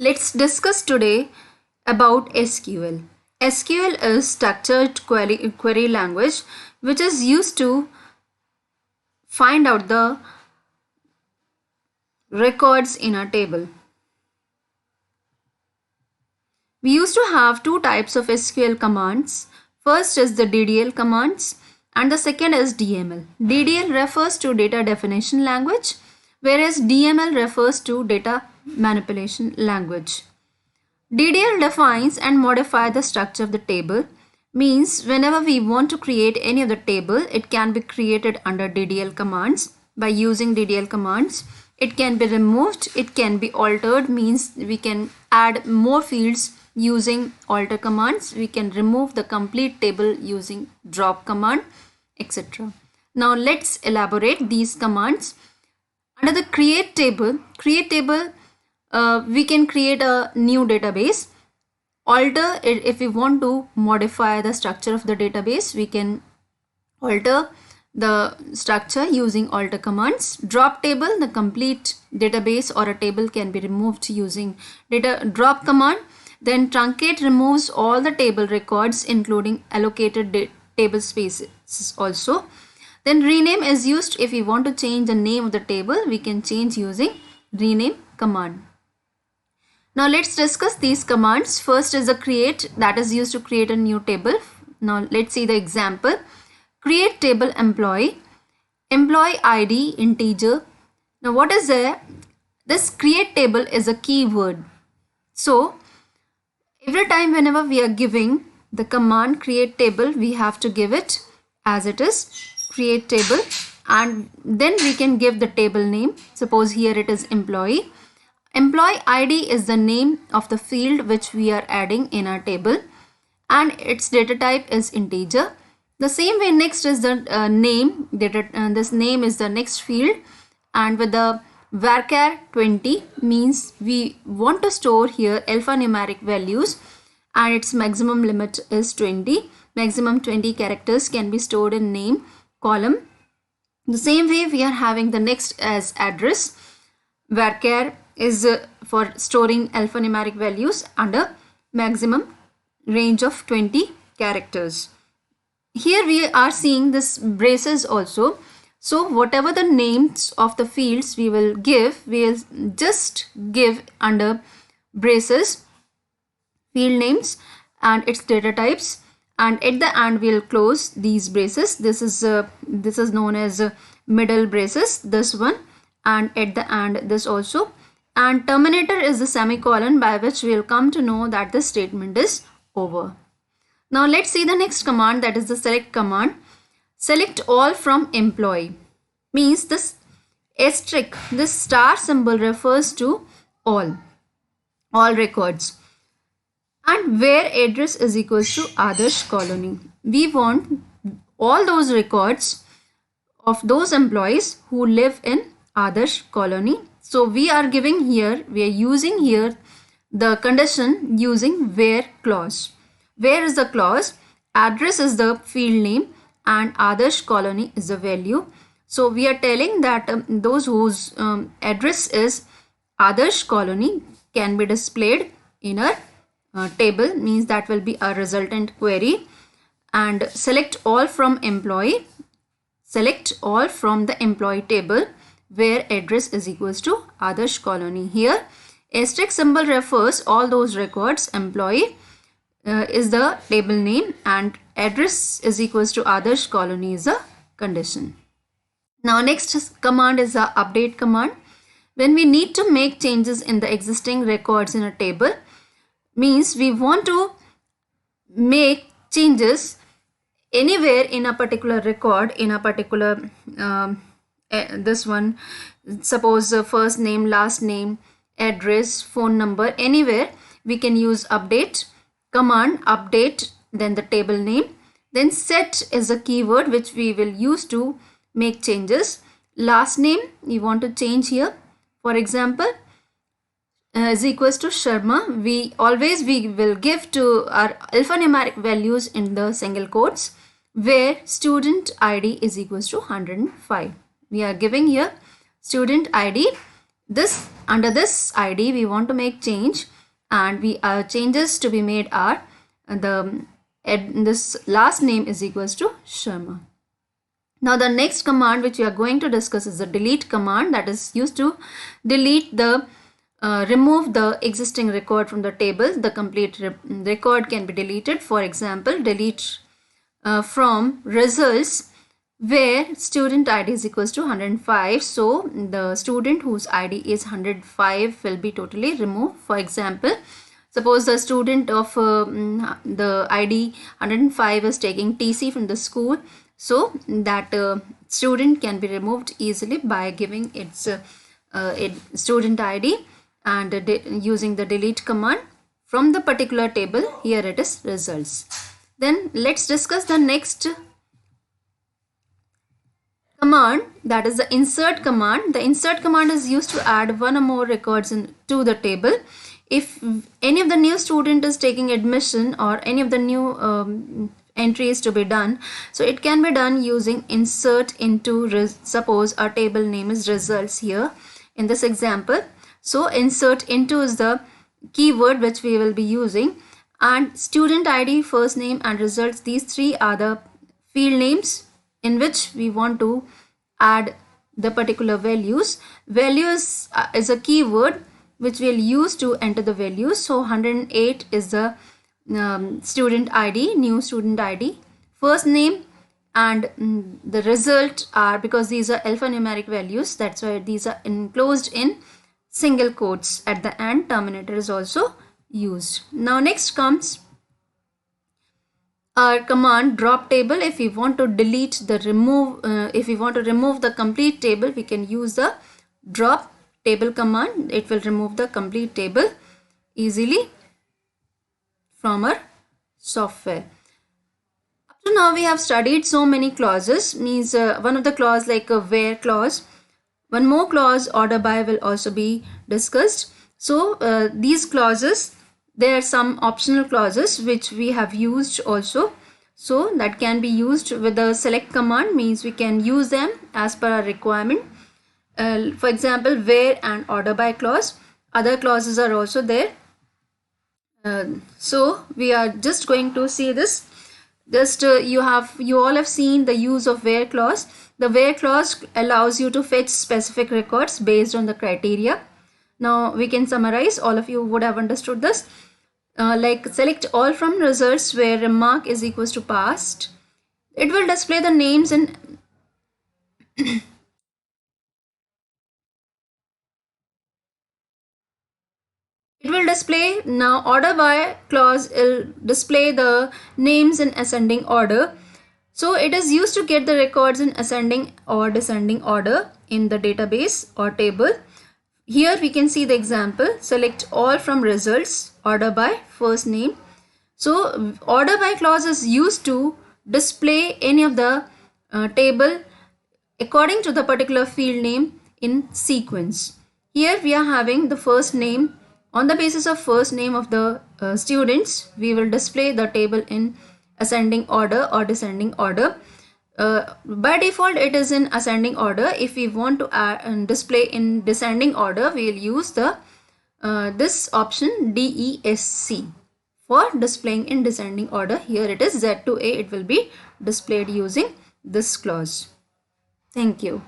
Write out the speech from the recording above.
Let's discuss today about SQL. SQL is structured query language which is used to find out the records in a table. We used to have two types of SQL commands. First is the DDL commands and the second is DML. DDL refers to data definition language, whereas DML refers to data manipulation language. DDL defines and modify the structure of the table, means whenever we want to create any of the table, it can be created under DDL commands. By using DDL commands, it can be removed, it can be altered, means we can add more fields using alter commands, we can remove the complete table using drop command, etc. Now let's elaborate these commands. Under the create table, we can create a new database. Alter it, if we want to modify the structure of the database, we can alter the structure using alter commands. Drop table, the complete database or a table can be removed using drop command. Then truncate removes all the table records including allocated table spaces also. Then rename is used if we want to change the name of the table, we can change using rename command. Now let's discuss these commands. First is the create, that is used to create a new table. Now let's see the example. Create table employee ID integer. Now what is there? This create table is a keyword. So every time whenever we are giving the command create table, we have to give it as it is, create table, and then we can give the table name. Suppose here it is employee. Employee ID is the name of the field which we are adding in our table and its data type is integer. The same way next is the name, this name is the next field, and with the varchar 20 means we want to store here alphanumeric values and its maximum limit is 20. Maximum 20 characters can be stored in name column. The same way we are having the next as address. Varchar is for storing alphanumeric values under maximum range of 20 characters. Here we are seeing this braces also. So whatever the names of the fields we will give, we will just give under braces field names and its data types, and at the end we will close these braces. This is known as middle braces, this one, and at the end this also, and terminator is the semicolon by which we will come to know that the statement is over. Now let's see the next command, that is the select command. Select all from employee means this asterisk, this star symbol refers to all records, and where address is equals to Adarsh colony. We want all those records of those employees who live in Adarsh colony. So we are giving here, we are using here the condition using where clause. Where is the clause? Address is the field name and Adarsh colony is the value. So we are telling that those whose address is Adarsh colony can be displayed in a table, means that will be a resultant query. And select all from employee, select all from the employee table where address is equals to Adarsh colony. Here asterisk symbol refers all those records, employee is the table name and address is equals to Adarsh colony is the condition. Now next command is the update command. When we need to make changes in the existing records in a table, means we want to make changes anywhere in a particular record, in a particular this one, suppose first name, last name, address, phone number, anywhere we can use update command. Update, then the table name, then set is a keyword which we will use to make changes. Last name we want to change here, for example is equals to Sharma. We will give to our alphanumeric values in the single quotes, where student ID is equals to 105. We are giving here student ID. This under this ID we want to make change, and we changes to be made are this last name is equals to Sharma. Now the next command which we are going to discuss is the delete command, that is used to delete the remove the existing record from the table. The complete record can be deleted. For example, delete from results where student ID is equals to 105. So the student whose ID is 105 will be totally removed. For example, suppose the student of the ID 105 is taking TC from the school. So that student can be removed easily by giving its student ID and using the delete command from the particular table. Here it is results. Then let's discuss the next command, that is the insert command. The insert command is used to add one or more records to the table. If any of the new student is taking admission or any of the new entries to be done, so it can be done using insert into, suppose our table name is results here in this example. So insert into is the keyword which we will be using, and student ID, first name and results, these three are the field names in which we want to add the particular values. Values is a keyword which we'll use to enter the values. So 108 is the student ID, new student ID. First name and the result are, because these are alphanumeric values, that's why these are enclosed in single quotes at the end. Terminator is also used. Now next comes our command drop table. If we want to delete the if we want to remove the complete table, we can use the drop table command. It will remove the complete table easily from our software. Up to now we have studied so many clauses, means one of the clause like a where clause. One more clause, order by, will also be discussed. So these clauses, there are some optional clauses which we have used also, so that can be used with the select command, means we can use them as per our requirement. For example, where and order by clause. Other clauses are also there. So we are just going to see this. Just you all have seen the use of where clause. The where clause allows you to fetch specific records based on the criteria. Now we can summarize. All of you would have understood this. Like select all from results where remark is equals to past. It will display the names and it will display. Now order by clause will display the names in ascending order. So it is used to get the records in ascending or descending order in the database or table. Here we can see the example. Select all from results, order by first name. So order by clause is used to display any of the table according to the particular field name in sequence. Here we are having the first name. On the basis of first name of the students, we will display the table in ascending order or descending order. By default it is in ascending order. If we want to add and display in descending order, we will use the this option DESC for displaying in descending order. Here it is Z to A, it will be displayed using this clause. Thank you.